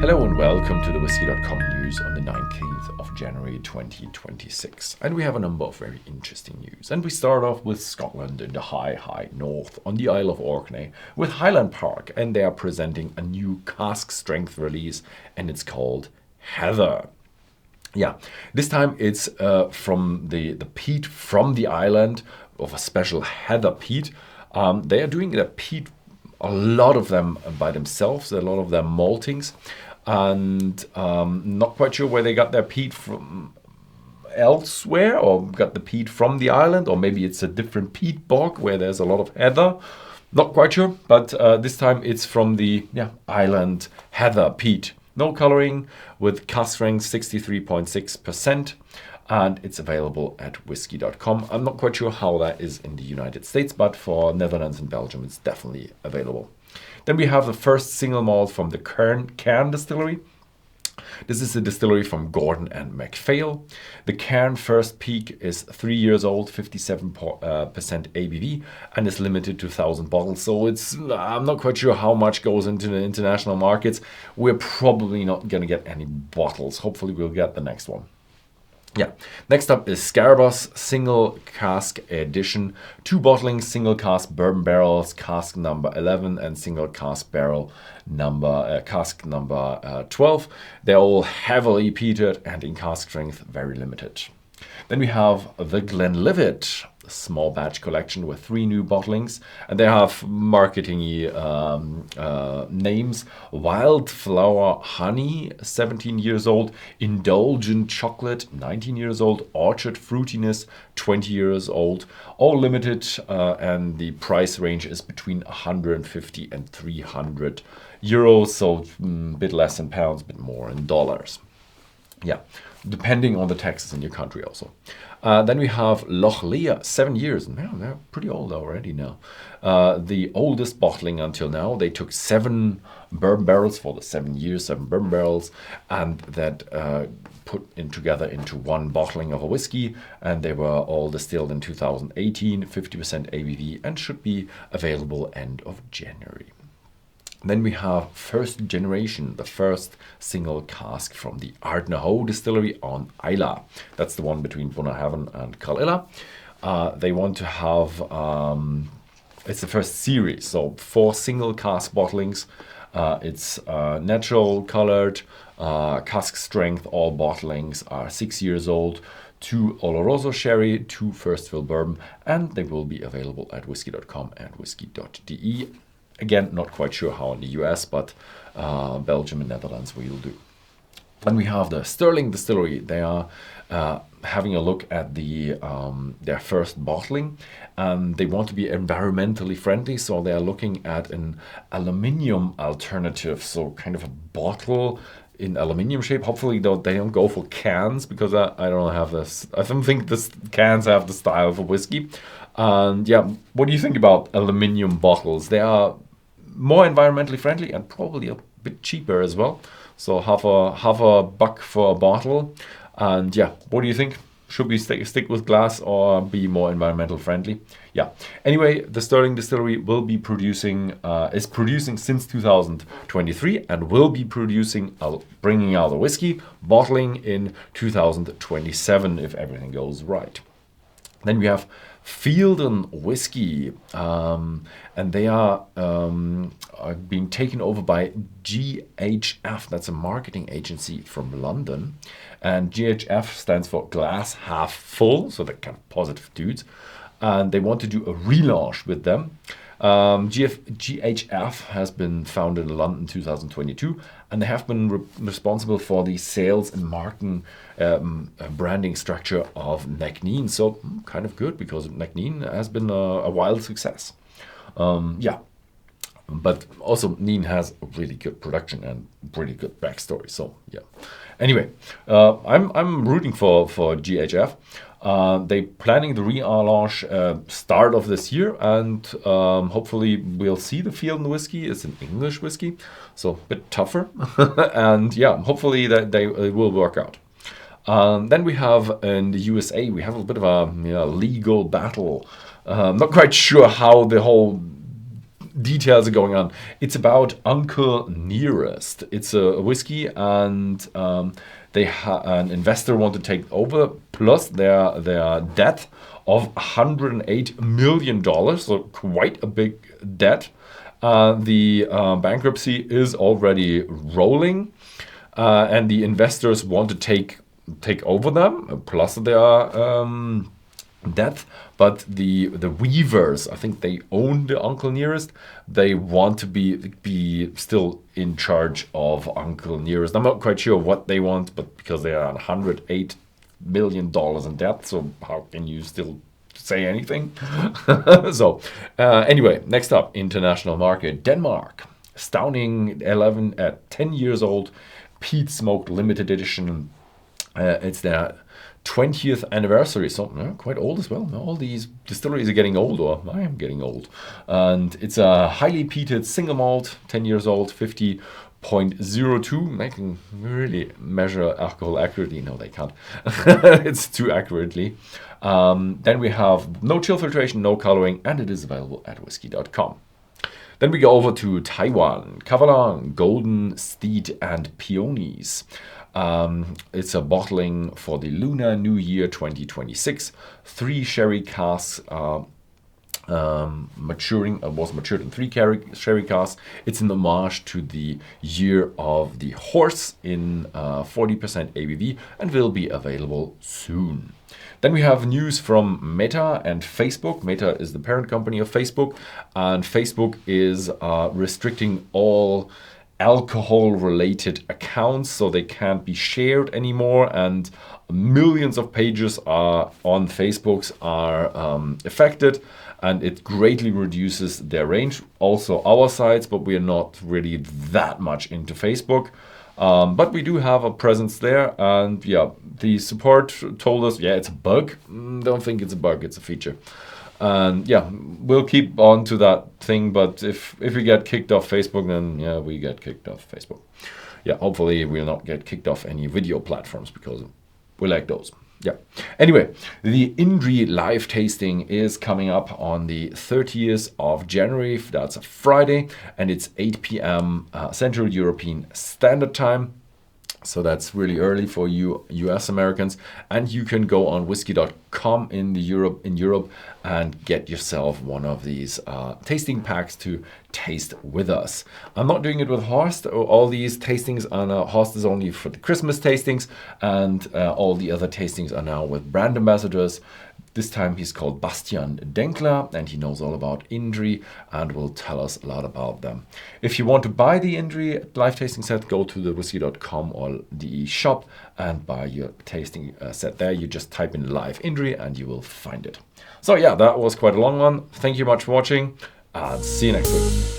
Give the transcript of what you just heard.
Hello and welcome to the Whisky.com news on the 19th of January 2026. And we have a number of very interesting news. And we start off with Scotland in the high north on the Isle of Orkney with Highland Park. And they are presenting a new cask strength release and it's called Heather. Yeah, this time it's from the peat from the island of a special Heather peat. They are doing the peat, a lot of them by themselves, a lot of them maltings. And not quite sure where they got their peat from elsewhere, or got the peat from the island, or maybe it's a different peat bog where there's a lot of heather. Not quite sure, but this time it's from the island heather peat. No coloring, with cask strength 63.6%, and it's available at Whisky.com. I'm not quite sure how that is in the United States, but for Netherlands and Belgium it's definitely available. Then we have the first single malt from the Cairn Distillery. This is a distillery from Gordon and MacPhail. The Cairn First Peak is 3 years old, 57% ABV, and is limited to 1,000 bottles. So I'm not quite sure how much goes into the international markets. We're probably not going to get any bottles. Hopefully we'll get the next one. Yeah, next up is Scarabus Single Cask Edition. 2 bottlings, single cask bourbon barrels, cask number 11 and single cask barrel number cask number 12. They're all heavily peated and in cask strength very limited. Then we have the Glenlivet Small Batch Collection with 3 new bottlings, and they have marketing-y names. Wildflower Honey, 17 years old. Indulgent Chocolate, 19 years old. Orchard Fruitiness, 20 years old. All limited, and the price range is between 150 and 300 euros, so a bit less in pounds, a bit more in dollars. Yeah, depending on the taxes in your country also. Then we have Lochlea, 7 years. Man, they're pretty old already now. The oldest bottling until now. They took 7 bourbon barrels for the 7 years, 7 bourbon barrels, and that put together into 1 bottling of a whiskey. And they were all distilled in 2018, 50% ABV, and should be available end of January. Then we have First Generation, the first single cask from the Ardnahoe Distillery on Islay. That's the one between Bunnahabhain and Carlisle. They want to have, it's the first series, so 4 single cask bottlings. It's natural colored, cask strength. All bottlings are 6 years old. 2 Oloroso Sherry, 2 First Fill Bourbon, and they will be available at Whisky.com and Whisky.de. Again, not quite sure how in the US, but Belgium and Netherlands will do. Then we have the Stirling Distillery. They are having a look at their first bottling, and they want to be environmentally friendly, so they are looking at an aluminium alternative, so kind of a bottle in aluminium shape. Hopefully they don't go for cans, because I don't have this. I don't think this cans have the style of a whiskey. And yeah, what do you think about aluminium bottles? They are more environmentally friendly and probably a bit cheaper as well. So half a buck for a bottle. And yeah, what do you think? Should we stick with glass or be more environmental friendly? Yeah. Anyway, the Stirling Distillery will be is producing since 2023 and will be bringing out a whiskey bottling in 2027 if everything goes right. Then we have Fielden Whisky, and they are being taken over by GHF. That's a marketing agency from London, and GHF stands for Glass Half Full, so they're kind of positive dudes, and they want to do a relaunch with them. GHF has been founded in London in 2022, and they have been responsible for the sales and marketing branding structure of Neckneen. So kind of good, because Neckneen has been a wild success. Yeah, but also Neen has a really good production and pretty good backstory. So yeah. Anyway, I'm rooting for GHF. They planning the relaunch start of this year, and hopefully we'll see the Fielden Whisky. It's an English whiskey, so a bit tougher. And yeah, hopefully that it will work out. Then we have in the USA, we have a bit of a legal battle. Not quite sure how the whole details are going on. It's about Uncle Nearest. It's a whiskey, and an investor want to take over, plus their debt of $108 million, so quite a big debt. The bankruptcy is already rolling, and the investors want to take over them, plus their death. But the Weavers, I think they own the Uncle Nearest. They want to be still in charge of Uncle Nearest. I'm not quite sure what they want, but because they are $108 million in debt, so how can you still say anything? So anyway, next up, international market, Denmark. Stauning 10 years old, Peat smoked limited edition. It's their 20th anniversary, so quite old as well. All these distilleries are getting old, or I am getting old. And it's a highly peated single malt, 10 years old, 50.02. They can really measure alcohol accurately. No, they can't. It's too accurately. Then we have no chill filtration, no coloring, and it is available at Whisky.com. Then we go over to Taiwan, Kavalan, Golden, Steed, and Peonies. It's a bottling for the Lunar New Year 2026. 3 sherry casks was matured in 3 sherry casks. It's an homage to the year of the horse in 40% ABV and will be available soon. Then we have news from Meta and Facebook. Meta is the parent company of Facebook, and Facebook is restricting all alcohol-related accounts, so they can't be shared anymore, and millions of pages on Facebooks are affected, and it greatly reduces their range. Also our sites, but we are not really that much into Facebook. But we do have a presence there, and yeah, the support told us, yeah, it's a bug. Don't think it's a bug, it's a feature. And yeah, we'll keep on to that thing, but if we get kicked off Facebook, then yeah, we get kicked off Facebook. Yeah, hopefully we'll not get kicked off any video platforms, because we like those. Yeah. Anyway, the Indri live tasting is coming up on the 30th of January. That's a Friday, and it's 8 p.m. Central European Standard Time. So that's really early for you US Americans, and you can go on Whisky.com in Europe and get yourself one of these tasting packs to taste with us. I'm not doing it with Horst. All these tastings are now, Horst is only for the Christmas tastings, and all the other tastings are now with brand ambassadors. This time he's called Bastian Denkler, and he knows all about Indri and will tell us a lot about them. If you want to buy the Indri live tasting set, go to the Whisky.com or the shop and buy your tasting set there. You just type in live Indri and you will find it. So yeah, that was quite a long one. Thank you much for watching, and see you next week.